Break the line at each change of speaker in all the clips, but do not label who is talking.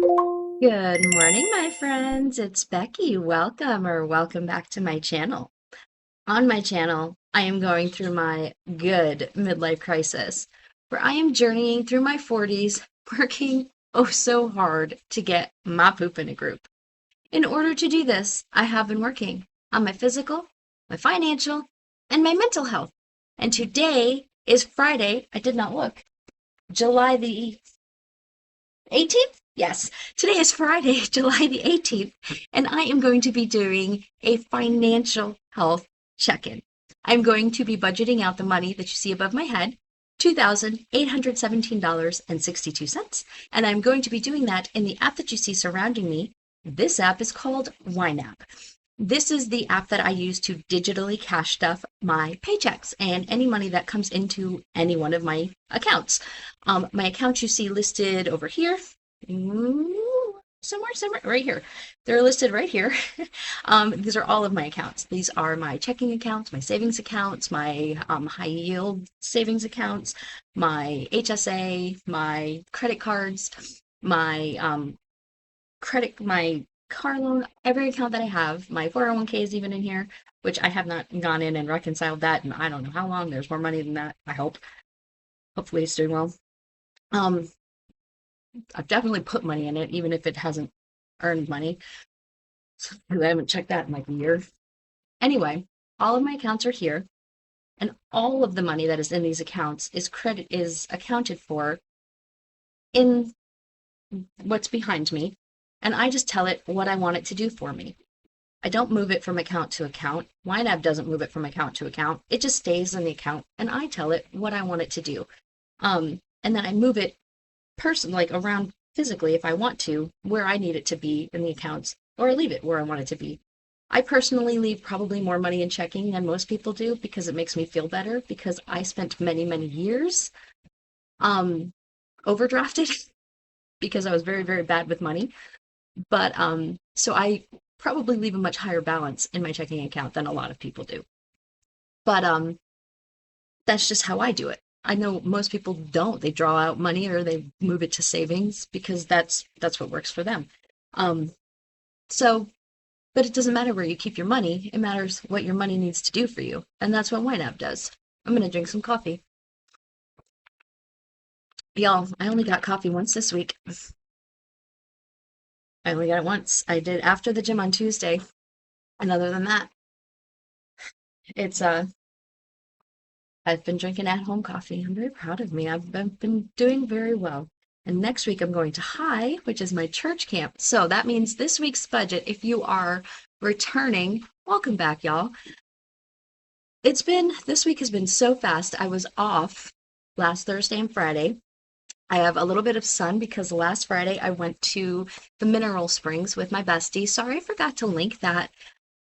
Good morning, my friends. It's Becky. Welcome back to my channel. On my channel, I am going through my good midlife crisis, where I am journeying through my 40s, working oh so hard to get my poop in a group. In order to do this, I have been working on my physical, my financial, and my mental health. And today is Friday. I did not look. July the 18th? Yes. Today is Friday, July the 18th, and I am going to be doing a financial health check-in. I'm going to be budgeting out the money that you see above my head, $2,817.62, and I'm going to be doing that in the app that you see surrounding me. This app is called YNAB. This is the app that I use to digitally cash stuff my paychecks and any money that comes into any one of my accounts. My accounts you see listed over here, somewhere right here. They're listed right here. These are all of my accounts. These are my checking accounts, my savings accounts, my high yield savings accounts, my HSA, my credit cards, my my car loan, every account that I have. My 401k is even in here, which I have not gone in and reconciled that, and I don't know how long. There's more money than that, I hope. Hopefully it's doing well. I've definitely put money in it, even if it hasn't earned money. I haven't checked that in like a year. Anyway, all of my accounts are here, and all of the money that is in these accounts is accounted for in what's behind me, and I just tell it what I want it to do for me. I don't move it from account to account. YNAB doesn't move it from account to account. It just stays in the account, and I tell it what I want it to do. And then I move it like around physically if I want to, where I need it to be in the accounts, or I leave it where I want it to be. I personally leave probably more money in checking than most people do because it makes me feel better because I spent many, many years overdrafted because I was very, very bad with money. But so I probably leave a much higher balance in my checking account than a lot of people do. But that's just how I do it. I know most people don't. They draw out money or they move it to savings because that's what works for them. So, but it doesn't matter where you keep your money. It matters what your money needs to do for you, and that's what YNAB does. I'm gonna drink some coffee. Y'all, I only got coffee once this week. I only got it once. I did after the gym on Tuesday. And other than that, it's I've been drinking at-home coffee. I'm very proud of me. I've been doing very well. And next week I'm going to High, which is my church camp. So that means this week's budget, if you are returning, welcome back, y'all. This week has been so fast. I was off last Thursday and Friday. I have a little bit of sun because last Friday I went to the mineral springs with my bestie. Sorry, I forgot to link that.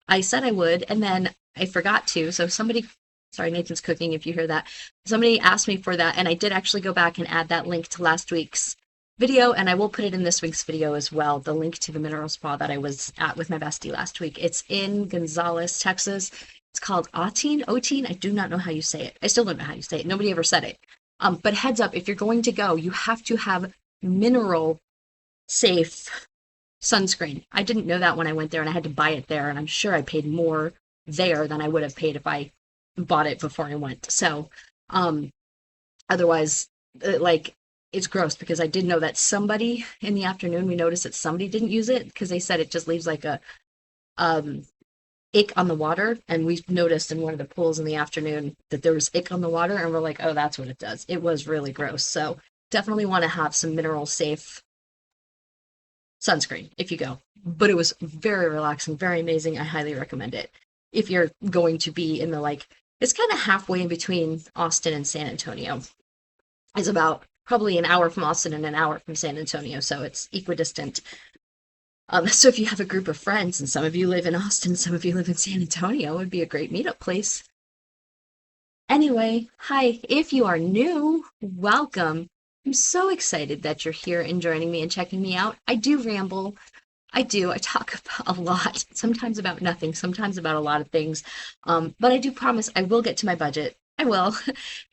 I said I would, and then I forgot to. So sorry, Nathan's cooking if you hear that. Somebody asked me for that, and I did actually go back and add that link to last week's video, and I will put it in this week's video as well, the link to the mineral spa that I was at with my bestie last week. It's in Gonzales, Texas. It's called Otine. I do not know how you say it. I still don't know how you say it. Nobody ever said it. But heads up, if you're going to go, you have to have mineral safe sunscreen. I didn't know that when I went there and I had to buy it there, and I'm sure I paid more there than I would have paid if I bought it before I went. So, otherwise, it's gross because I did know that somebody in the afternoon, we noticed that somebody didn't use it because they said it just leaves like a ick on the water, and we noticed in one of the pools in the afternoon that there was ick on the water, and we're like, oh, that's what it does. It was really gross. So definitely want to have some mineral safe sunscreen if you go. But it was very relaxing, very amazing. I highly recommend it if you're going to be in the it's kind of halfway in between Austin and San Antonio. It's about probably an hour from Austin and an hour from San Antonio, so it's equidistant. So if you have a group of friends and some of you live in Austin, some of you live in San Antonio, it would be a great meetup place. Anyway, hi, if you are new, welcome. I'm so excited that you're here and joining me and checking me out. I do ramble. I do. I talk about a lot, sometimes about nothing, sometimes about a lot of things. But I do promise I will get to my budget. I will.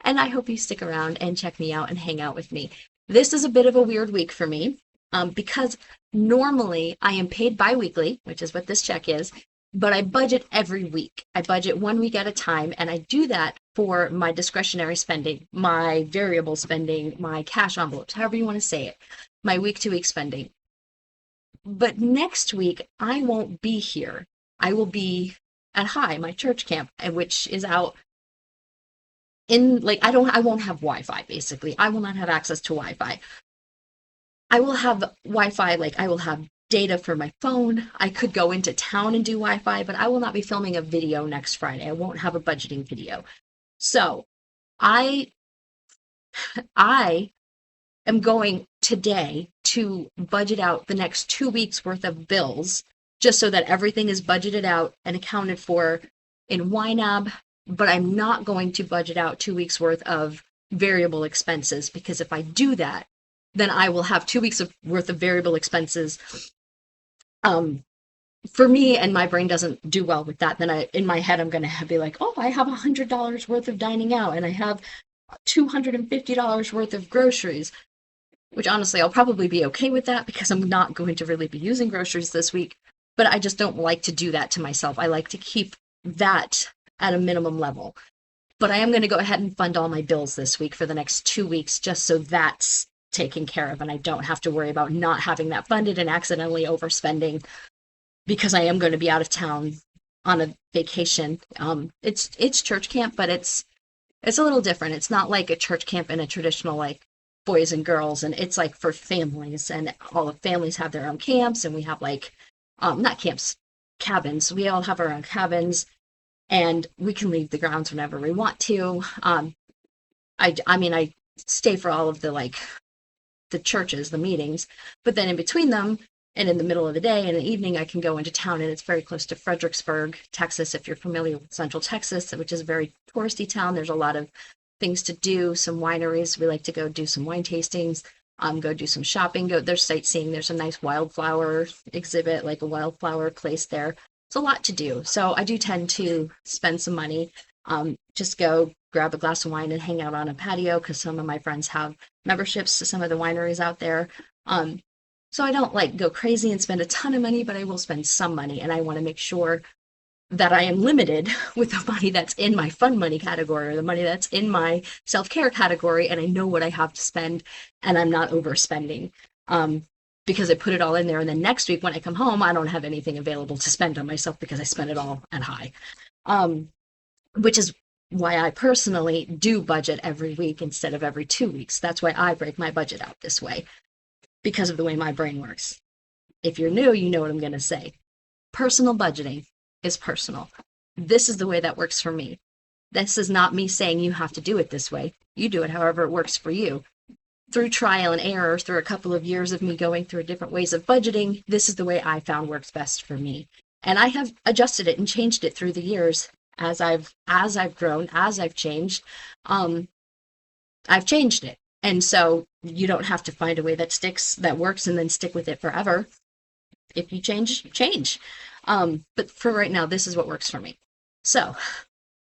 And I hope you stick around and check me out and hang out with me. This is a bit of a weird week for me. because normally I am paid biweekly, which is what this check is, but I budget every week. I budget 1 week at a time, and I do that for my discretionary spending, my variable spending, my cash envelopes, however you want to say it, my week to week spending. But next week, I won't be here. I will be at High, my church camp, which is out in like I won't have Wi-Fi basically. I will not have access to Wi-Fi. I will have Wi-Fi, like I will have data for my phone. I could go into town and do Wi-Fi, but I will not be filming a video next Friday. I won't have a budgeting video. So I I am going today to budget out the next 2 weeks worth of bills just so that everything is budgeted out and accounted for in YNAB, but I'm not going to budget out 2 weeks worth of variable expenses because if I do that, then I will have 2 weeks worth of variable expenses. For me, and my brain doesn't do well with that, then in my head I'm going to be like, oh, I have $100 worth of dining out and I have $250 worth of groceries, which honestly I'll probably be okay with that because I'm not going to really be using groceries this week. But I just don't like to do that to myself. I like to keep that at a minimum level. But I am going to go ahead and fund all my bills this week for the next 2 weeks just so that's taken care of and I don't have to worry about not having that funded and accidentally overspending because I am going to be out of town on a vacation. It's church camp, but it's a little different. It's not like a church camp in a traditional like boys and girls, and it's like for families, and all the families have their own camps, and we have like not camps, cabins. We all have our own cabins, and we can leave the grounds whenever we want to. I mean I stay for all of the churches, the meetings, but then in between them and in the middle of the day and the evening, I can go into town, and it's very close to Fredericksburg, Texas, if you're familiar with Central Texas, which is a very touristy town. There's a lot of things to do, some wineries. We like to go do some wine tastings, go do some shopping, there's sightseeing. There's a nice wildflower exhibit, like a wildflower place there. It's a lot to do. So I do tend to spend some money, just go grab a glass of wine and hang out on a patio because some of my friends have memberships to some of the wineries out there. So I don't like go crazy and spend a ton of money, but I will spend some money, and I want to make sure that I am limited with the money that's in my fun money category or the money that's in my self-care category, and I know what I have to spend and I'm not overspending because I put it all in there. And then next week when I come home, I don't have anything available to spend on myself because I spent it all at High, which is why I personally do budget every week instead of every 2 weeks. That's why I break my budget out this way because of the way my brain works. If you're new, you know what I'm going to say. Personal budgeting is personal. This is the way that works for me. This is not me saying you have to do it this way. You do it however it works for you. Through trial and error, through a couple of years of me going through different ways of budgeting, this is the way I found works best for me. And I have adjusted it and changed it through the years as I've grown, as I've changed. I've changed it. And so you don't have to find a way that sticks, that works, and then stick with it forever. If you change, change. But for right now, this is what works for me. So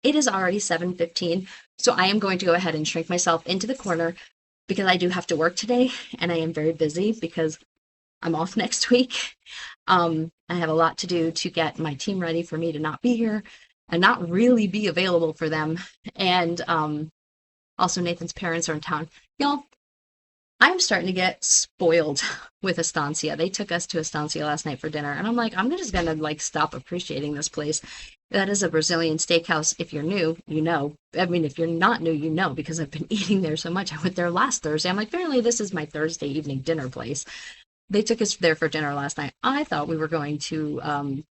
it is already 7:15. So I am going to go ahead and shrink myself into the corner because I do have to work today and I am very busy because I'm off next week. I have a lot to do to get my team ready for me to not be here and not really be available for them. And also Nathan's parents are in town. Y'all, I'm starting to get spoiled with Estancia. They took us to Estancia last night for dinner, and I'm like, I'm just gonna like stop appreciating this place. That is a Brazilian steakhouse. If you're new, you know. I mean, if you're not new, you know, because I've been eating there so much. I went there last Thursday. I'm like, apparently this is my Thursday evening dinner place. They took us there for dinner last night. I thought we were going to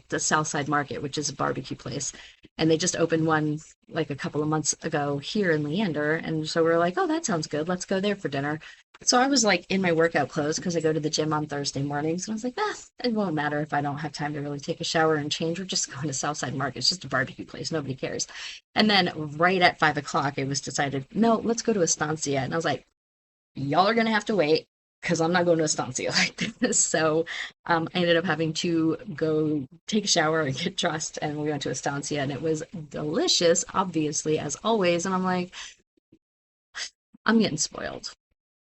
the Southside Market, which is a barbecue place, and they just opened one like a couple of months ago here in Leander, and so we're like, oh, that sounds good, let's go there for dinner. So I was like in my workout clothes because I go to the gym on Thursday mornings, and I was like, it won't matter if I don't have time to really take a shower and change. We're just going to Southside Market. It's just a barbecue place, nobody cares. And then right at 5 o'clock it was decided, no, let's go to Estancia. And I was like, y'all are gonna have to wait because I'm not going to Estancia like this. So I ended up having to go take a shower and get dressed, and we went to Estancia, and it was delicious, obviously, as always. And I'm like, I'm getting spoiled.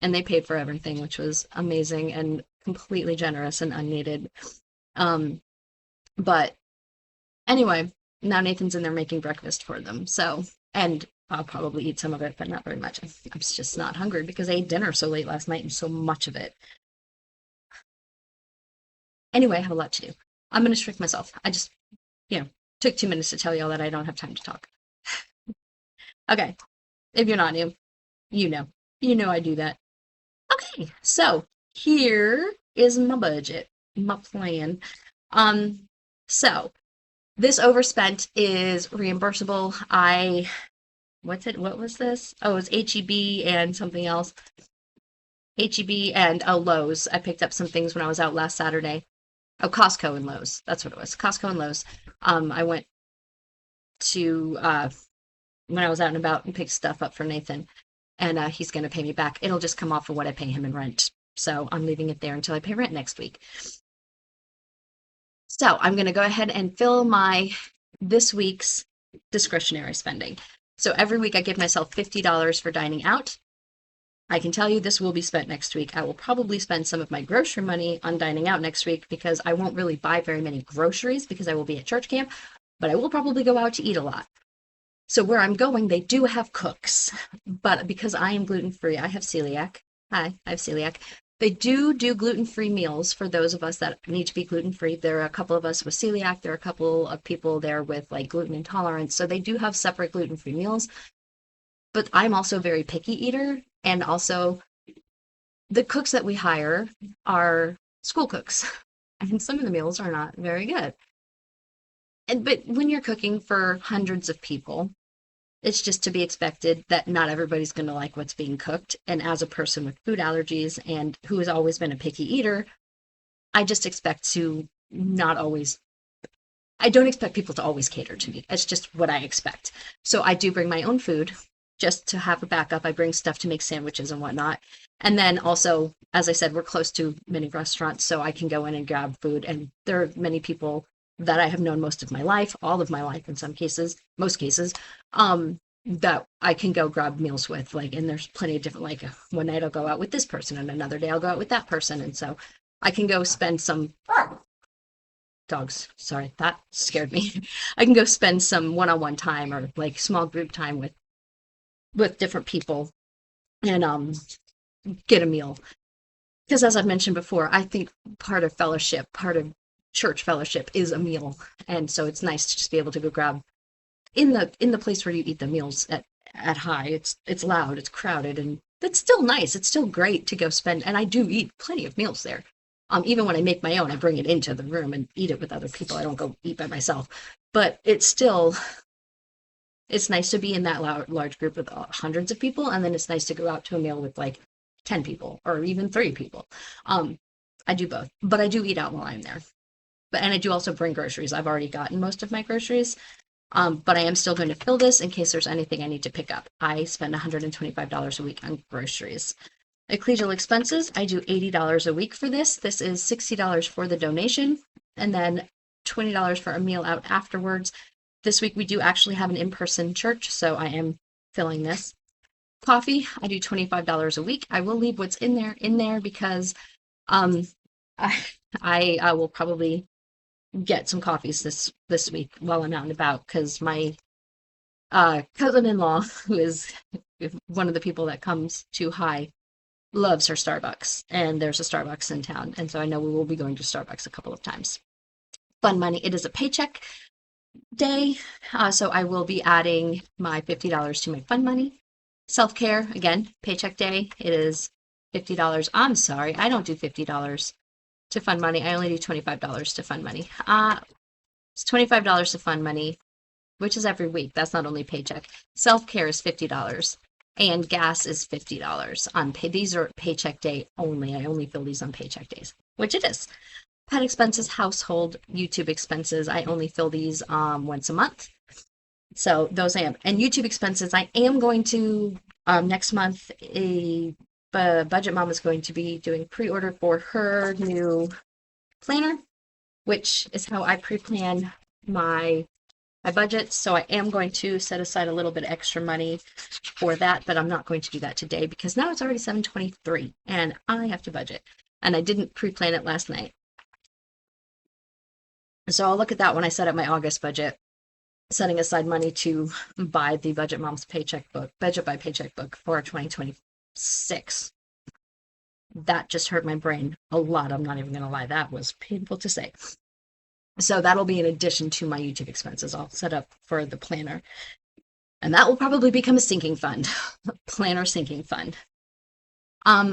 and they paid for everything, which was amazing and completely generous and unneeded. Um, but anyway, now Nathan's in there making breakfast for them. So, and I'll probably eat some of it, but not very much. I'm just not hungry because I ate dinner so late last night and so much of it. Anyway, I have a lot to do. I'm going to restrict myself. I just, took 2 minutes to tell y'all that I don't have time to talk. Okay, if you're not new, you know. You know I do that. Okay, so here is my budget, my plan. Um, so this overspent is reimbursable. What was this? Oh, it was HEB and something else. HEB and Lowe's. I picked up some things when I was out last Saturday. Oh, Costco and Lowe's. That's what it was. Costco and Lowe's. I went to when I was out and about and picked stuff up for Nathan, and he's going to pay me back. It'll just come off of what I pay him in rent. So I'm leaving it there until I pay rent next week. So I'm going to go ahead and fill my this week's discretionary spending. So every week I give myself $50 for dining out. I can tell you this will be spent next week. I will probably spend some of my grocery money on dining out next week because I won't really buy very many groceries because I will be at church camp, but I will probably go out to eat a lot. So where I'm going, they do have cooks, but because I am gluten-free, I have celiac. Hi, I have celiac. They do gluten-free meals for those of us that need to be gluten-free. There are a couple of us with celiac. There are a couple of people there with like gluten intolerance. So they do have separate gluten-free meals. But I'm also a very picky eater. And also the cooks that we hire are school cooks. And some of the meals are not very good. But when you're cooking for hundreds of people, it's just to be expected that not everybody's going to like what's being cooked. And as a person with food allergies and who has always been a picky eater, I just expect to not always, I don't expect people to always cater to me. It's just what I expect. So I do bring my own food just to have a backup. I bring stuff to make sandwiches and whatnot. And then also, as I said, we're close to many restaurants, so I can go in and grab food. And there are many people that I have known most of my life, all of my life in some cases, most cases, that I can go grab meals with. Like, and there's plenty of different, like one night I'll go out with this person and another day I'll go out with that person. And so I can go spend some dogs. Sorry, that scared me. I can go spend some one-on-one time or like small group time with different people and get a meal. Because as I've mentioned before, I think part of fellowship, part of church fellowship is a meal. And so it's nice to just be able to go grab in the place where you eat the meals at high. It's loud, it's crowded, and it's still nice. It's still great to go spend, and I do eat plenty of meals there. Even when I make my own, I bring it into the room and eat it with other people. I don't go eat by myself. But it's nice to be in that large group with hundreds of people, and then it's nice to go out to a meal with like 10 people or even 3 people. I do both, but I do eat out while I'm there. And I do also bring groceries. I've already gotten most of my groceries, but I am still going to fill this in case there's anything I need to pick up. I spend $125 a week on groceries. Ecclesial expenses, I do $80 a week for this. This is $60 for the donation, and then $20 for a meal out afterwards. This week we do actually have an in-person church, so I am filling this. Coffee, I do $25 a week. I will leave what's in there because I will probably get some coffees this week while I'm out and about because my cousin-in-law, who is one of the people that comes to High, loves her Starbucks, and there's a Starbucks in town, and so I know we will be going to Starbucks a couple of times. Fun money, it is a paycheck day, so I will be adding my $50 to my fun money. Self-care, again, paycheck day, it is $50. I'm sorry, I don't do $50 to fun money. I only do $25 to fun money. It's $25 to fun money, which is every week. That's not only paycheck. Self-care is $50. And gas is $50 on pay. These are paycheck day only. I only fill these on paycheck days, which it is. Pet expenses, household, YouTube expenses. I only fill these once a month. So those I am. And YouTube expenses, I am going to, next month, Budget Mom is going to be doing pre-order for her new planner, which is how I pre-plan my my budget. So I am going to set aside a little bit extra money for that, but I'm not going to do that today because now it's already 7:23 and I have to budget. And I didn't pre-plan it last night. So I'll look at that when I set up my August budget, setting aside money to buy the Budget Mom's Paycheck book, Budget by Paycheck book for 2026. That just hurt my brain a lot. I'm not even going to lie. That was painful to say. So that'll be in addition to my YouTube expenses. I'll set up for the planner. And that will probably become a sinking fund, planner sinking fund.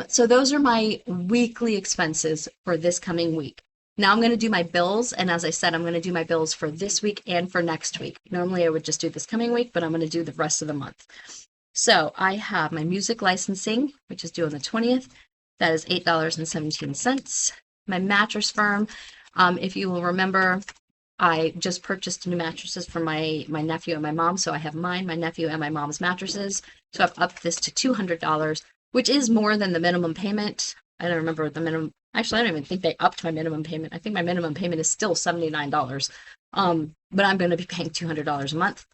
So those are my weekly expenses for this coming week. Now I'm going to do my bills. And as I said, I'm going to do my bills for this week and for next week. Normally I would just do this coming week, but I'm going to do the rest of the month. So I have my music licensing, which is due on the 20th. That is $8.17. My mattress firm, if you will remember, I just purchased new mattresses for my nephew and my mom. So I have mine, my nephew, and my mom's mattresses. So I've upped this to $200, which is more than the minimum payment. I don't remember the minimum. Actually, I don't even think they upped my minimum payment. I think my minimum payment is still $79. But I'm going to be paying $200 a month.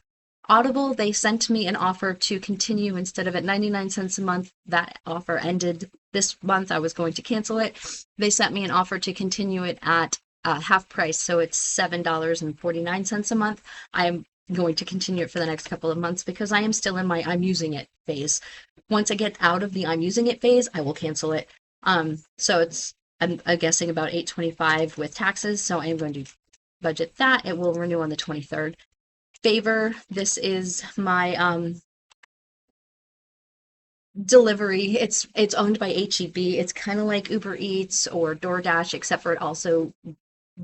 Audible, they sent me an offer to continue instead of at 99 cents a month. That offer ended this month. I was going to cancel it. They sent me an offer to continue it at half price, so it's $7.49 a month. I am going to continue it for the next couple of months because I am still in my I'm using it phase. Once I get out of the I'm using it phase, I will cancel it. So I'm guessing about $8.25 with taxes, so I am going to budget that. It will renew on the 23rd. Favor, this is my delivery. It's owned by HEB. It's kind of like Uber Eats or DoorDash, except for it also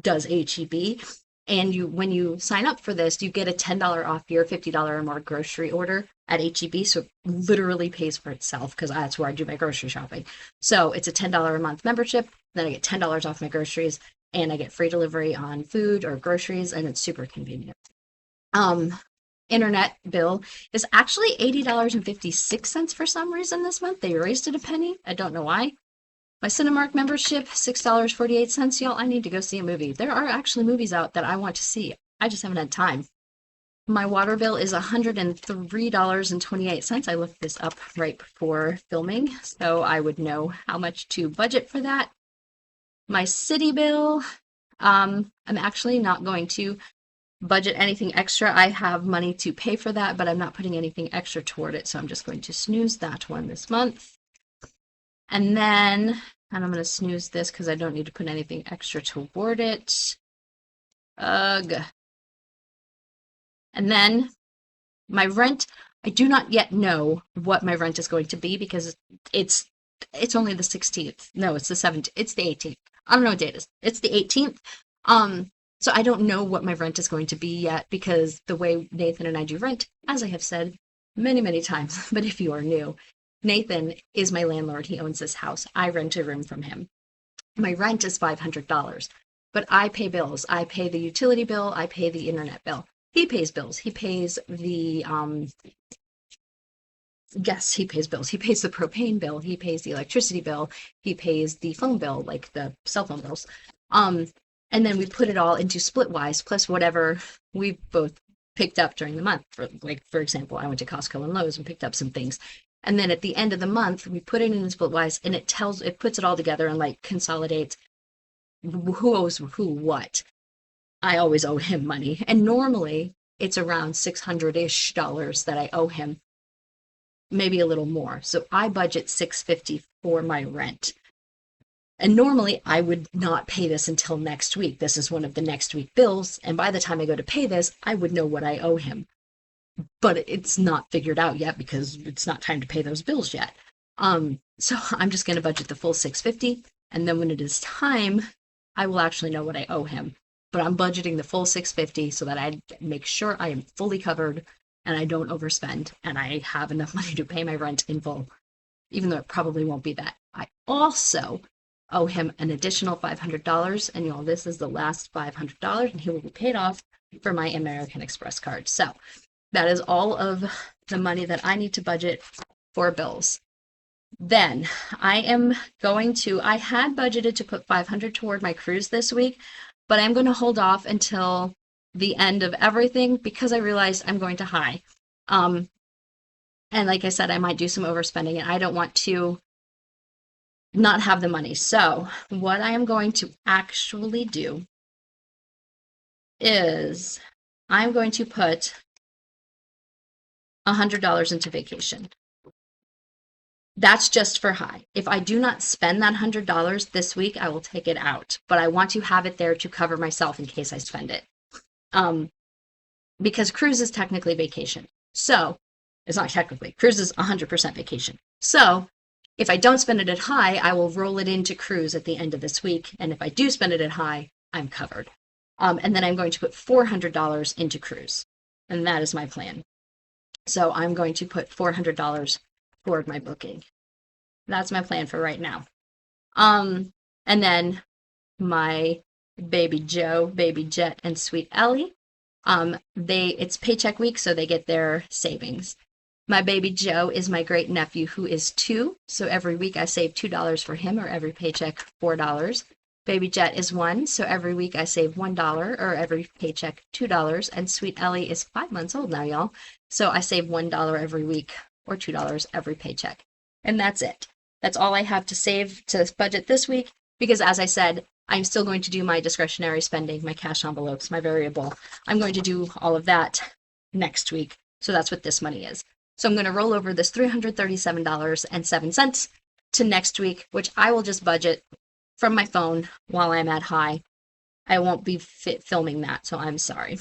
does HEB. And when you sign up for this, you get a $10 off your $50 or more grocery order at HEB. So it literally pays for itself because that's where I do my grocery shopping. So it's a $10 a month membership. Then I get $10 off my groceries and I get free delivery on food or groceries, and it's super convenient. Internet bill is actually $80.56 for some reason this month. They raised it a penny. I don't know why. My Cinemark membership, $6.48. Y'all, I need to go see a movie. There are actually movies out that I want to see. I just haven't had time. My water bill is $103.28. I looked this up right before filming, so I would know how much to budget for that. My city bill, I'm actually not going to budget anything extra. I have money to pay for that, but I'm not putting anything extra toward it, so I'm just going to snooze that one this month. And then, I'm going to snooze this because I don't need to put anything extra toward it. Ugh. And then, my rent, I do not yet know what my rent is going to be because it's only the 16th. No, it's the 17th. It's the 18th. I don't know what date it is. It's the 18th. So I don't know what my rent is going to be yet because the way Nathan and I do rent, as I have said many, many times, but if you are new, Nathan is my landlord. He owns this house. I rent a room from him. My rent is $500, but I pay bills. I pay the utility bill. I pay the internet bill. He pays bills. He pays the, yes, he pays bills. He pays the propane bill. He pays the electricity bill. He pays the phone bill, like the cell phone bills. And then we put it all into Splitwise plus whatever we both picked up during the month. For example, I went to Costco and Lowe's and picked up some things. And then at the end of the month, we put it in Splitwise and it puts it all together and like consolidates who owes who what. I always owe him money. And normally it's around $600-ish that I owe him, maybe a little more. So I budget $650 for my rent. And normally I would not pay this until next week. This is one of the next week bills. And by the time I go to pay this, I would know what I owe him. But it's not figured out yet because it's not time to pay those bills yet. So I'm just going to budget the full $650. And then when it is time, I will actually know what I owe him. But I'm budgeting the full $650 so that I make sure I am fully covered and I don't overspend and I have enough money to pay my rent in full, even though it probably won't be that. I also owe him an additional $500, and y'all, this is the last $500, and he will be paid off for my American Express card. So that is all of the money that I need to budget for bills. Then I had budgeted to put $500 toward my cruise this week, but I'm going to hold off until the end of everything because I realized I'm going to high. And like I said, I might do some overspending and I don't want to not have the money. So what I am going to actually do is I'm going to put $100 into vacation. That's just for high. If I do not spend that $100 this week, I will take it out. But I want to have it there to cover myself in case I spend it. Because cruise is technically vacation. So it's not technically. Cruise is 100% vacation. So if I don't spend it at high, I will roll it into cruise at the end of this week. And if I do spend it at high, I'm covered. And then I'm going to put $400 into cruise. And that is my plan. So I'm going to put $400 toward my booking. That's my plan for right now. And then my baby Joe, baby Jet, and sweet Ellie, it's paycheck week, so they get their savings. My baby Joe is my great nephew who is 2, so every week I save $2 for him, or every paycheck $4. Baby Jet is 1, so every week I save $1, or every paycheck $2. And sweet Ellie is 5 months old now, y'all, so I save $1 every week, or $2 every paycheck. And that's it. That's all I have to save to budget this week, because as I said, I'm still going to do my discretionary spending, my cash envelopes, my variable. I'm going to do all of that next week. So that's what this money is. So I'm going to roll over this $337.07 to next week, which I will just budget from my phone while I'm at high. I won't be filming that, so I'm sorry.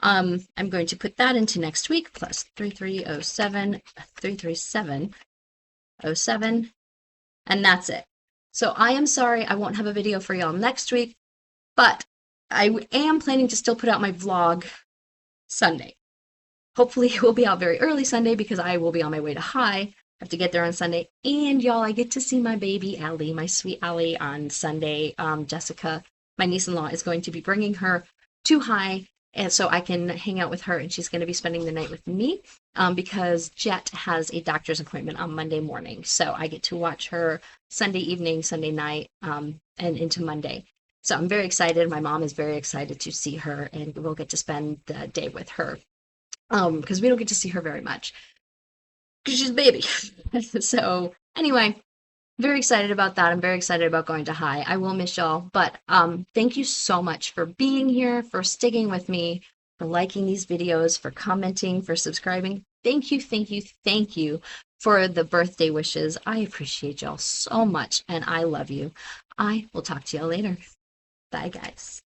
I'm going to put that into next week, plus 337.07, and that's it. So I am sorry I won't have a video for y'all next week, but I am planning to still put out my vlog Sunday. Hopefully it will be out very early Sunday because I will be on my way to high. I have to get there on Sunday. And y'all, I get to see my baby Allie, my sweet Allie, on Sunday. Jessica, my niece-in-law, is going to be bringing her to high, and so I can hang out with her, and she's going to be spending the night with me because Jet has a doctor's appointment on Monday morning. So I get to watch her Sunday evening, Sunday night, and into Monday. So I'm very excited. My mom is very excited to see her, and we'll get to spend the day with her because we don't get to see her very much because she's a baby. So anyway, very excited about that. I'm very excited about going to high. I will miss y'all, but thank you so much for being here, for sticking with me, for liking these videos, for commenting, for subscribing. Thank you, thank you, thank you for the birthday wishes. I appreciate y'all so much, and I love you. I will talk to y'all later. Bye, guys.